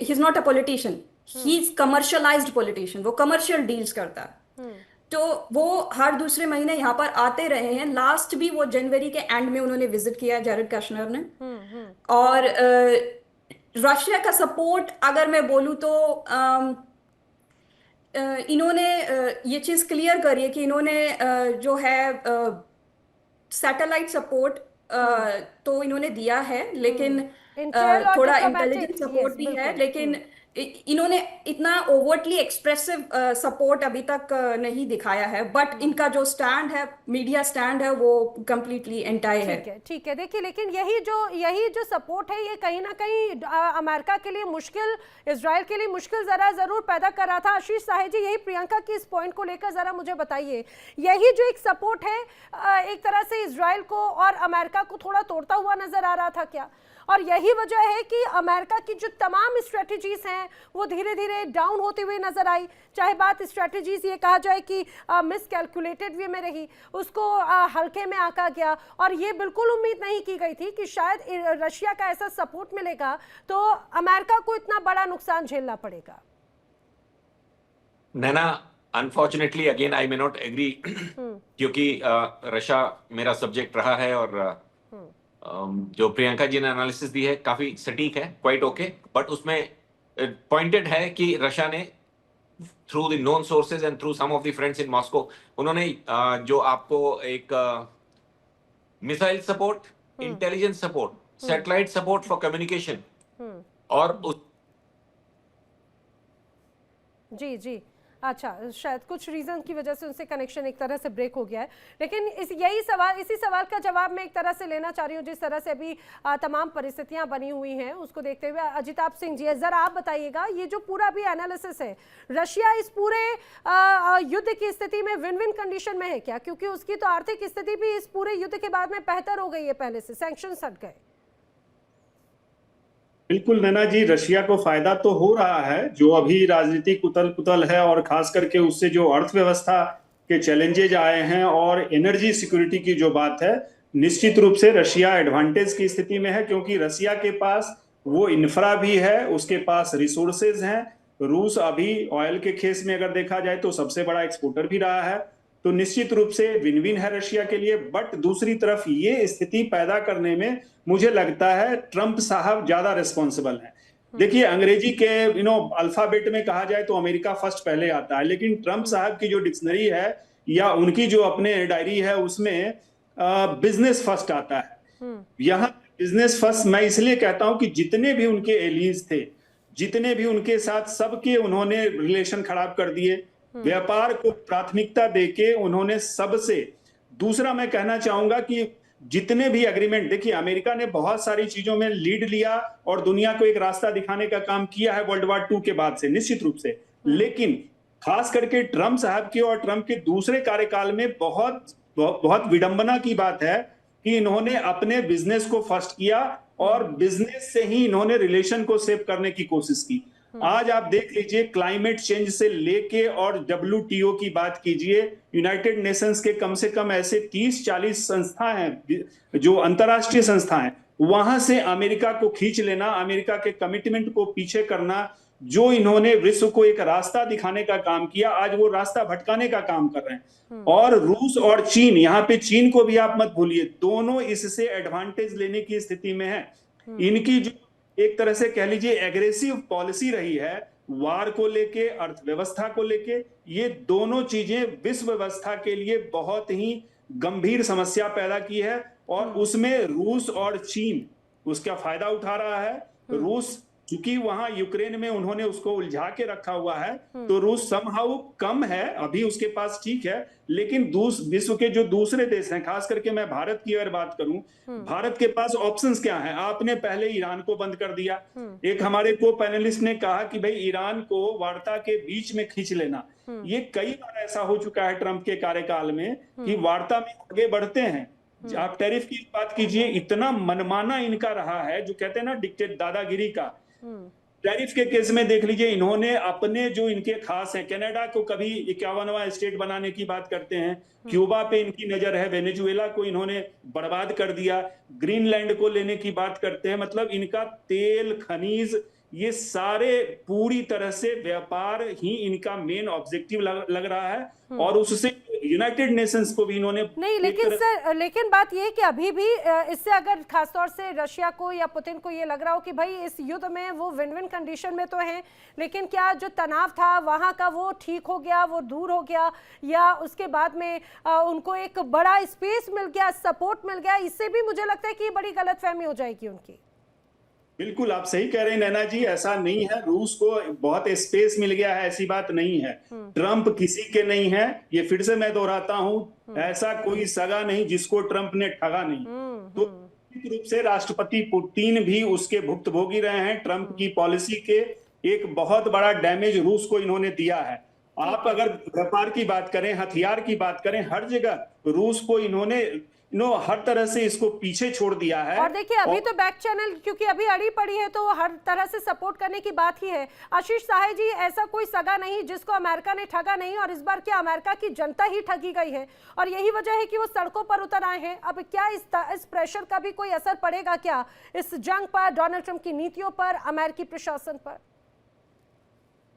is not a politician, he is commercialised politician, वो कमर्शियल डील्स करता है। तो वो हर दूसरे महीने यहाँ पर आते रहे हैं। लास्ट भी वो जनवरी के एंड में उन्होंने विजिट किया जैरेड कश्नर ने। और रशिया का सपोर्ट अगर मैं बोलूँ तो इन्होंने ये चीज क्लियर करी है कि इन्होंने जो है सैटेलाइट सपोर्ट तो इन्होंने दिया है, लेकिन थोड़ा इंटेलिजेंस सपोर्ट भी है, लेकिन इन्होंने इतना ओवरटली एक्सप्रेसिव सपोर्ट अभी तक नहीं दिखाया है। बट इनका जो स्टैंड है, मीडिया स्टैंड है, वो कंप्लीटली एंटाई है। ठीक है। देखिए, लेकिन यही जो सपोर्ट है, ये कहीं ना कहीं अमेरिका के लिए मुश्किल, इजराइल के लिए मुश्किल जरूर पैदा कर रहा था। आशीष साहे जी, यही प्रियंका की इस पॉइंट को लेकर जरा मुझे बताइए, यही जो एक सपोर्ट है एक तरह से इजराइल को और अमेरिका को थोड़ा तोड़ता हुआ नजर आ रहा था क्या? और यही वजह है कि अमेरिका की जो तमाम स्ट्रेटजीज हैं वो धीरे धीरे डाउन होती हुई नजर आई। चाहे बात स्ट्रेटजीज ये कहा जाए कि मिसकैलकुलेटेड वे में रही, उसको हल्के में आंका गया, और ये बिल्कुल उम्मीद नहीं की गई थी कि शायद रशिया का ऐसा सपोर्ट मिलेगा तो अमेरिका को इतना बड़ा नुकसान झेलना पड़ेगा। Naina, unfortunately again I may not agree, क्योंकि रशिया मेरा सब्जेक्ट रहा है, और जो प्रियंका जी ने एनालिसिस दी है काफी सटीक है, क्वाइट ओके, बट उसमें पॉइंटेड है कि रशिया ने through the known sources and through some of the friends in Moscow, उन्होंने जो आपको एक missile support, intelligence support, satellite support for communication, और उस जी जी, अच्छा, शायद कुछ रीजन की वजह से उनसे कनेक्शन एक तरह से ब्रेक हो गया है, लेकिन इसी सवाल का जवाब मैं एक तरह से लेना चाह रही हूँ जिस तरह से अभी तमाम परिस्थितियां बनी हुई हैं उसको देखते हुए। अजिताभ सिंह जी, जरा आप बताइएगा, ये जो पूरा भी एनालिसिस है, रशिया इस पूरे युद्ध की स्थिति में विन विन कंडीशन में है क्या? क्योंकि उसकी तो आर्थिक स्थिति भी इस पूरे युद्ध के बाद में बेहतर हो गई है, पहले से सैंक्शंस हट गए। बिल्कुल नैना जी, रशिया को फायदा तो हो रहा है, जो अभी राजनीतिक उथल पुथल है और खास करके उससे जो अर्थव्यवस्था के चैलेंजेज आए हैं और एनर्जी सिक्योरिटी की जो बात है, निश्चित रूप से रशिया एडवांटेज की स्थिति में है, क्योंकि रशिया के पास वो इंफ्रा भी है, उसके पास रिसोर्सेज हैं। रूस अभी ऑयल के केस में अगर देखा जाए तो सबसे बड़ा एक्सपोर्टर भी रहा है, तो निश्चित रूप से विन विन है रशिया के लिए। बट दूसरी तरफ ये स्थिति पैदा करने में मुझे लगता है ट्रंप साहब ज्यादा रिस्पॉन्सिबल हैं। देखिए, अंग्रेजी के अल्फाबेट में कहा जाए तो अमेरिका फर्स्ट पहले आता है, लेकिन ट्रंप साहब की जो डिक्शनरी है या उनकी जो अपने डायरी है उसमें बिजनेस फर्स्ट आता है। यहाँ बिजनेस फर्स्ट मैं इसलिए कहता हूं कि जितने भी उनके एलियंस थे, जितने भी उनके साथ, सबके उन्होंने रिलेशन खराब कर दिए, व्यापार को प्राथमिकता देके उन्होंने सबसे। दूसरा मैं कहना चाहूंगा कि जितने भी एग्रीमेंट, देखिए अमेरिका ने बहुत सारी चीजों में लीड लिया और दुनिया को एक रास्ता दिखाने का काम किया है वर्ल्ड वॉर 2 के बाद से, निश्चित रूप से। लेकिन खास करके ट्रंप साहब के और ट्रंप के दूसरे कार्यकाल में बहुत विडंबना की बात है कि इन्होंने अपने बिजनेस को फर्स्ट किया और बिजनेस से ही इन्होंने रिलेशन को सेव करने की कोशिश की। आज आप देख लीजिए, क्लाइमेट चेंज से लेके और WTO की बात कीजिए, यूनाइटेड नेशंस के कम से कम ऐसे 30-40 संस्था हैं जो अंतरराष्ट्रीय संस्था हैं, वहां से अमेरिका को खींच लेना, अमेरिका के कमिटमेंट को पीछे करना, जो इन्होंने विश्व को एक रास्ता दिखाने का काम किया, आज वो रास्ता भटकाने का काम कर रहे हैं। और रूस और चीन, यहाँ पे चीन को भी आप मत भूलिए, दोनों इससे एडवांटेज लेने की स्थिति में है। इनकी जो एक तरह से कह लीजिए एग्रेसिव पॉलिसी रही है वार को लेके, अर्थव्यवस्था को लेके, ये दोनों चीजें विश्व व्यवस्था के लिए बहुत ही गंभीर समस्या पैदा की है और उसमें रूस और चीन उसका फायदा उठा रहा है। रूस चूंकि वहां यूक्रेन में उन्होंने उसको उलझा के रखा हुआ है, तो रूस समहाउ कम है अभी उसके पास, ठीक है, लेकिन विश्व के जो दूसरे देश हैं, खास करके मैं भारत की अगर बात करूं, भारत के पास ऑप्शंस क्या हैं? आपने पहले ईरान को बंद कर दिया। एक हमारे को पैनलिस्ट ने कहा कि भाई ईरान को वार्ता के बीच में खींच लेना। ये कई बार ऐसा हो चुका है ट्रंप के कार्यकाल में कि वार्ता में आगे बढ़ते हैं। आप टैरिफ की बात कीजिए, इतना मनमाना इनका रहा है, जो कहते हैं ना डिक्टेट दादागिरी का। टैरिफ के केस में देख लीजिए, इन्होंने अपने जो इनके खास हैं, कनाडा को कभी 51वां स्टेट बनाने की बात करते हैं, क्यूबा पे इनकी नजर है, वेनेजुएला को इन्होंने बर्बाद कर दिया, ग्रीनलैंड को लेने की बात करते हैं। मतलब इनका तेल, खनिज, ये सारे पूरी तरह से व्यापार ही इनका मेन ऑब्जेक्टिव लग रहा है और उससे यूनाइटेड नेशंस को भी इन्होंने नहीं। लेकिन सर, लेकिन बात ये है कि अभी भी इससे अगर खासतौर से रशिया को या पुतिन को ये लग रहा हो कि भाई इस युद्ध में वो विन विन कंडीशन में तो है, लेकिन क्या जो तनाव था वहां का वो ठीक हो गया, वो दूर हो गया, या उसके बाद में उनको एक बड़ा स्पेस मिल गया, सपोर्ट मिल गया, इससे भी मुझे लगता है कि बड़ी गलतफहमी हो जाएगी उनकी। बिल्कुल आप सही कह रहे हैं नैना जी, ऐसा नहीं है रूस को बहुत स्पेस मिल गया है, ऐसी बात नहीं है। ट्रंप किसी के नहीं है, ये फिर से मैं दोहराता हूं, ऐसा कोई सगा नहीं जिसको ट्रंप ने ठगा नहीं। तो निश्चित रूप से राष्ट्रपति पुतिन भी उसके भुक्तभोगी रहे हैं। ट्रंप की पॉलिसी के एक बहुत बड़ा डैमेज रूस को इन्होंने दिया है। आप अगर व्यापार की बात करें, हथियार की बात करें, हर जगह रूस को इन्होंने हर तरह से इसको पीछे छोड़ दिया है। और देखिए अभी तो बैक चैनल, क्योंकि अभी अड़ी पड़ी है, तो हर तरह से सपोर्ट करने की बात ही है। आशीष सहाय जी, ऐसा कोई सगा नहीं जिसको अमेरिका ने ठगा नहीं, और इस बार क्या अमेरिका की जनता ही ठगी गई है और यही वजह है कि वो सड़कों पर उतर आए हैं। अब क्या इस प्रेशर का भी कोई असर पड़ेगा क्या इस जंग पर, डोनाल्ड ट्रंप की नीतियों पर, अमेरिकी प्रशासन पर?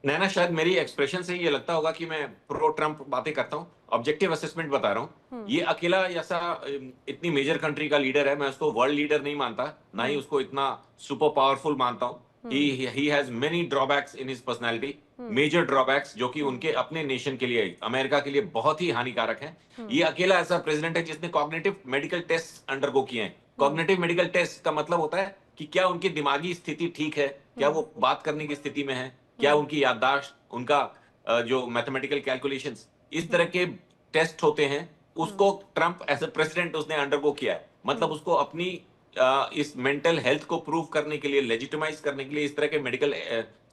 नैना, शायद मेरी एक्सप्रेशन से ये लगता होगा कि मैं प्रो ट्रंप बातें करता हूं, ऑब्जेक्टिव असेसमेंट बता रहा हूं। ये अकेला ऐसा इतनी मेजर कंट्री का लीडर है, मैं उसको वर्ल्ड लीडर नहीं मानता, ना ही उसको इतना सुपर पावरफुल मानता हूं। He has many drawbacks in his personality, major drawbacks जो कि उनके अपने नेशन के लिए, अमेरिका के लिए बहुत ही हानिकारक हैं। ये अकेला ऐसा प्रेसिडेंट है जिसने कॉग्निटिव मेडिकल टेस्ट अंडरगो किए हैं। कॉग्निटिव मेडिकल टेस्ट का मतलब होता है कि क्या उनकी दिमागी स्थिति ठीक है, क्या वो बात करने की स्थिति में है, क्या उनकी याददाश्त, उनका जो मैथमेटिकल कैलकुलेशंस, इस तरह के टेस्ट होते हैं, उसको ट्रंप एज ए प्रेसिडेंट उसने अंडरगो किया है। मतलब उसको अपनी इस मेंटल हेल्थ को प्रूव करने के लिए, लेजिटिमाइज करने के लिए इस तरह के मेडिकल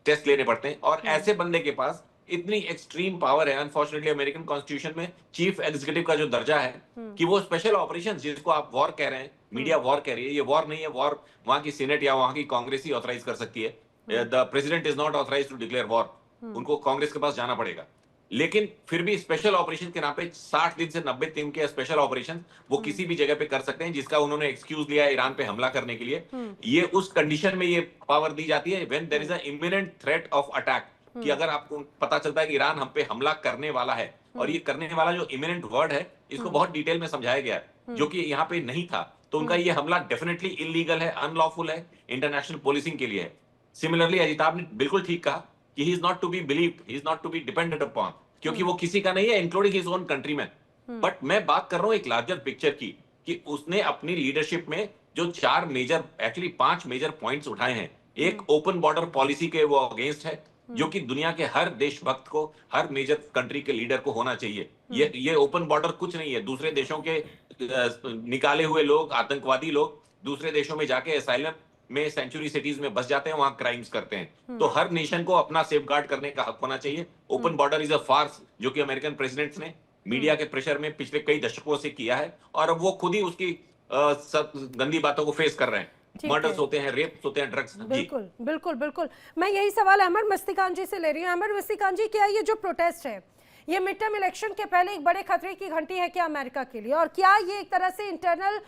टेस्ट लेने पड़ते हैं, और ऐसे बंदे के पास इतनी एक्सट्रीम पावर है। अनफॉर्चुनेटली अमेरिकन कॉन्स्टिट्यूशन में चीफ एग्जीक्यूटिव का जो दर्जा है कि वो स्पेशल ऑपरेशंस, जिसको आप वॉर कह रहे हैं, मीडिया वॉर कह रही है, ये वॉर नहीं है। वॉर वहां की सीनेट या वहां की कांग्रेस ही ऑथराइज कर सकती है। The president is not authorise to declare war, उनको कांग्रेस के पास जाना पड़ेगा। लेकिन फिर भी स्पेशल ऑपरेशन के नाम पे 60 दिन से 90 दिन के स्पेशल ऑपरेशन वो किसी भी जगह पे कर सकते हैं, जिसका उन्होंने एक्सक्यूज लिया ईरान पे हमला करने के लिए। ये उस कंडीशन में ये पावर दी जाती है when there is a imminent threat of attack, कि अगर आपको पता चलता है कि ईरान हम पे हमला करने वाला है, और ये करने वाला जो इमिनेंट वर्ड है, इसको बहुत डिटेल में समझाया गया है, जो कि यहाँ पे नहीं था। तो उनका ये हमला डेफिनेटली इलीगल है, अनलॉफुल है, इंटरनेशनल पॉलिसिंग के लिए है। सिमिलरली अजिताभ ने बिल्कुल ठीक कहा कि he is not to be believed, he is not to be dependent upon, क्योंकि वो किसी का नहीं है, including his own countryman. But मैं बात कर रहा हूं एक लार्जर पिक्चर की, कि उसने अपनी लीडरशिप में जो 5 मेजर पॉइंट्स उठाए हैं। एक ओपन बॉर्डर पॉलिसी के वो अगेंस्ट है, जो कि दुनिया के हर देशभक्त को, हर मेजर कंट्री के लीडर को होना चाहिए। ये ओपन बॉर्डर कुछ नहीं है, दूसरे देशों के निकाले हुए लोग, आतंकवादी लोग दूसरे देशों में जाके असाइलम में, सेंचुरी सिटीज में बस जाते हैं, वहां क्राइम्स करते हैं। तो हर नेशन को अपना सेफगार्ड करने का हक होना चाहिए। Open border is a farce, जो कि अमेरिकन प्रेसिडेंट्स ने मीडिया के प्रेशर में पिछले कई दशकों से किया है, और अब वो खुद ही उसकी गंदी बातों को फेस कर रहे हैं। मर्डर्स होते हैं, रेप्स होते हैं, ड्रग्स। बिल्कुल बिल्कुल बिल्कुल। मैं यही सवाल अहमद मस्तिकान जी से ले रही हूँ। अहमद मस्तिकान जी, क्या ये जो प्रोटेस्ट है, ये मिड टर्म इलेक्शन के पहले एक बड़े खतरे की घंटी है क्या अमेरिका के लिए, और क्या ये एक तरह से इंटरनल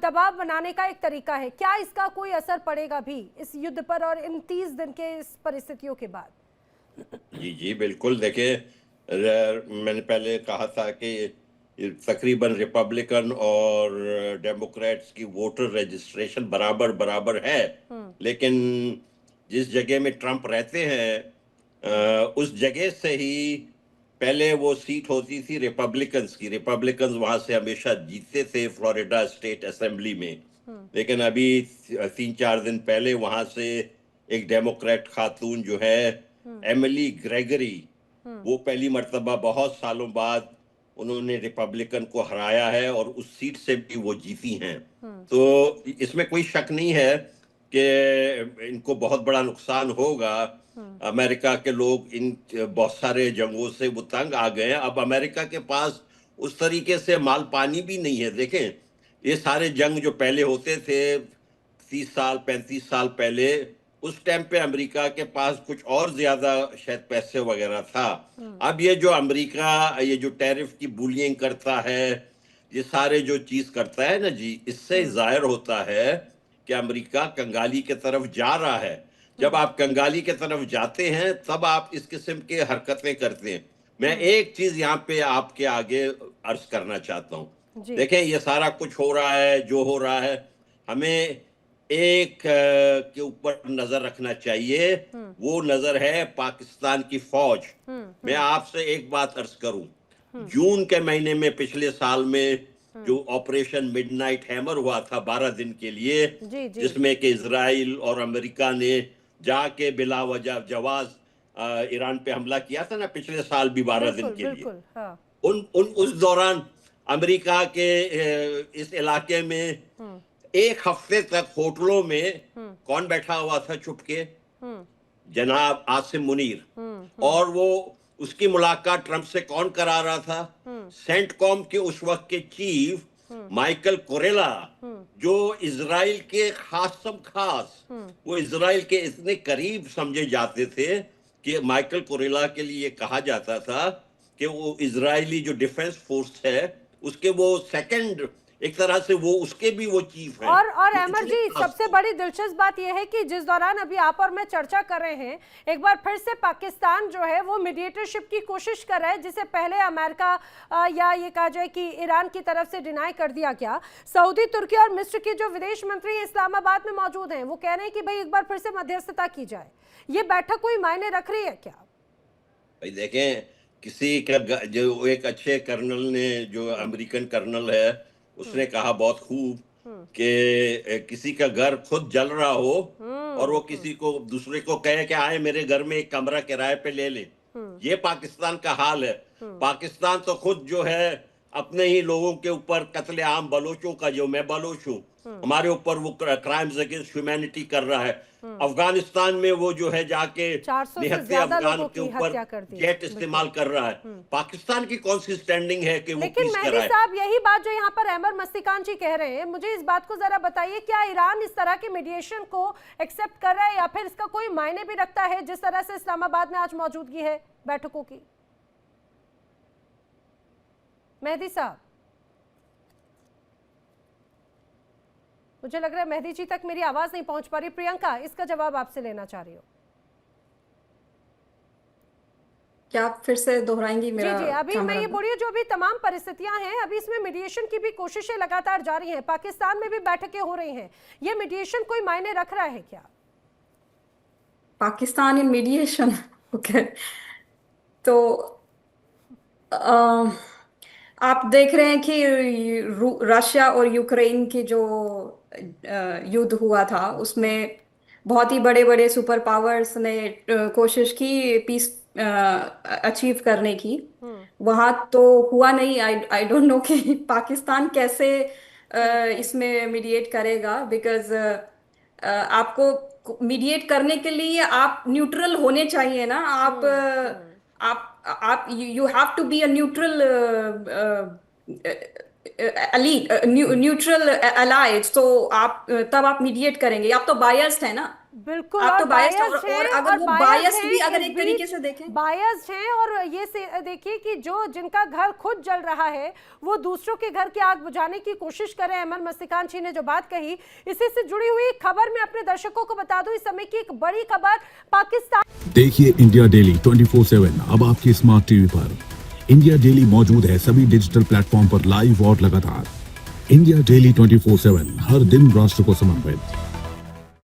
दबाव बनाने का एक तरीका है? क्या इसका कोई असर पड़ेगा भी इस युद्ध पर और इन 30 दिन के इस परिस्थितियों के बाद? जी जी बिल्कुल। देखिए, मैंने पहले कहा था कि तकरीबन रिपब्लिकन और डेमोक्रेट्स की वोटर रजिस्ट्रेशन बराबर है, लेकिन जिस जगह में ट्रंप रहते हैं उस जगह से ही पहले वो सीट होती थी रिपब्लिकन्स की। रिपब्लिकन्स वहां से हमेशा जीतते थे फ्लोरिडा स्टेट असेंबली में, लेकिन अभी 3-4 दिन पहले वहां से एक डेमोक्रेट खातून जो है एमिली ग्रेगरी, वो पहली मर्तबा बहुत सालों बाद उन्होंने रिपब्लिकन को हराया है, और उस सीट से भी वो जीती हैं। तो इसमें कोई शक नहीं है कि इनको बहुत बड़ा नुकसान होगा। अमेरिका के लोग इन बहुत सारे जंगों से वो तंग आ गए हैं। अब अमेरिका के पास उस तरीके से माल पानी भी नहीं है। देखें, ये सारे जंग जो पहले होते थे 30 साल 35 साल पहले, उस टाइम पे अमेरिका के पास कुछ और ज्यादा शायद पैसे वगैरह था। अब ये जो अमेरिका ये जो टैरिफ की बुलिंग करता है, ये सारे जो चीज करता है ना जी, इससे जाहिर होता है कि अमेरिका कंगाली की तरफ जा रहा है। जब आप कंगाली की तरफ जाते हैं तब आप इस किस्म के हरकतें करते हैं। मैं एक चीज यहाँ पे आपके आगे अर्ज करना चाहता हूँ। देखें, ये सारा कुछ हो रहा है, जो हो रहा है, हमें एक के ऊपर नजर रखना चाहिए। वो नजर है पाकिस्तान की फौज। मैं आपसे एक बात अर्ज करूं, जून के महीने में पिछले साल में जो ऑपरेशन मिडनाइट हैमर हुआ था 12 दिन के लिए, जिसमें कि इजराइल और अमेरिका ने जाके बिला वजह जवाज ईरान पे हमला किया था ना, पिछले साल भी 12 दिन के लिए। हाँ। उस दौरान अमेरिका के इस इलाके में एक हफ्ते तक होटलों में कौन बैठा हुआ था चुपके? जनाब आसिम मुनीर। और वो उसकी मुलाकात ट्रंप से कौन करा रहा था? सेंटकॉम के उस वक्त के चीफ माइकल कोरेला, जो इजराइल के खास वो इजराइल के इतने करीब समझे जाते थे कि माइकल कोरेला के लिए कहा जाता था कि वो इजरायली जो डिफेंस फोर्स है उसके वो सेकंड, एक तरह से वो उसके भी वो चीफ है। और अहमद जी, सबसे बड़ी दिलचस्प बात यह है कि जिस दौरान अभी आप और मैं चर्चा कर रहे हैं, एक बार फिर से पाकिस्तान जो है वो मीडिएटरशिप की कोशिश कर रहा है, जिसे पहले अमेरिका या ये कहा जाए कि ईरान की तरफ से डिनाई कर दिया गया। सऊदी, तुर्की और मिस्र के जो विदेश मंत्री इस्लामाबाद में मौजूद हैं, वो कह रहे हैं कि भाई एक बार फिर से मध्यस्थता की जाए। ये बैठक कोई मायने रख रही है क्या? भाई देखें, किसी का जो एक अच्छे कर्नल ने, जो अमेरिकन कर्नल है, उसने कहा बहुत खूब कि किसी का घर खुद जल रहा हो और वो किसी को दूसरे को कहे कि आए मेरे घर में एक कमरा किराए पे ले ले। ये पाकिस्तान का हाल है। पाकिस्तान तो खुद जो है अपने ही लोगों के ऊपर कत्लेआम, बलोचों का, जो मैं बलोच हूँ, हमारे ऊपर वो क्राइम्स अगेंस्ट ह्यूमैनिटी कर रहा है। अफगानिस्तान में वो जो है जाके 400 से निहत्ते ज्यादा अफगान लोगों के की ऊपर हत्या कर दी। जेट इस्तेमाल कर रहा है। पाकिस्तान की कौन सी स्टैंडिंग है कि वो लेकिन पीस मेहदी कराए? साहब, यही बात जो यहाँ पर अहमद मस्तिकान जी कह रहे हैं, मुझे इस बात को जरा बताइए, क्या ईरान इस तरह के मीडिएशन को एक्सेप्ट कर रहा है या फिर इसका कोई मायने भी रखता है जिस तरह से इस्लामाबाद में आज मौजूदगी है बैठकों की? मेहदी साहब, मुझे लग रहा है मेहदी जी तक मेरी आवाज नहीं पहुंच पा रही। प्रियंका, इसका जवाब आपसे लेना चाह रही हो। क्या आप फिर से दोहराएंगी मेरा? जी, अभी मैं ये बोल रही हूँ, जो भी तमाम परिस्थितियां हैं, अभी इसमें मीडिएशन की भी कोशिशें लगातार जारी हैं, पाकिस्तान में भी बैठकें हो रही हैं, ये मीडिएशन कोई मायने रख रहा है क्या? पाकिस्तान इन मीडिएशन, ओके। तो आप देख रहे हैं कि रशिया और यूक्रेन की जो युद्ध हुआ था, उसमें बहुत ही बड़े बड़े सुपर पावर्स ने कोशिश की पीस अचीव करने की। वहां तो हुआ नहीं। आई डोंट नो कि पाकिस्तान कैसे इसमें मीडिएट करेगा, बिकॉज आपको मीडिएट करने के लिए आप न्यूट्रल होने चाहिए ना। आप you have to be a neutral neutral allies. तो आप तब आप मीडिएट करेंगे। आप तो बायस्ड है ना। बिल्कुल, आप तो बायस्ड बायस्ड हैं, और अगर वो बायस्ड भी अगर एक तरीके से देखें, बायस्ड हैं। और ये देखिए कि जो जिनका घर खुद जल रहा है वो दूसरों के घर की आग बुझाने की कोशिश करें। अहमद मस्तिकान जी ने जो बात कही, इसी से जुड़ी हुई खबर मैं अपने दर्शकों को बता दूं, इस समय की एक बड़ी खबर पाकिस्तान। देखिए इंडिया डेली 24/7 अब आपकी स्मार्ट टीवी पर। इंडिया डेली मौजूद है सभी डिजिटल प्लेटफॉर्म पर लाइव और लगातार। इंडिया डेली 24/7 हर दिन राष्ट्र को समर्पित।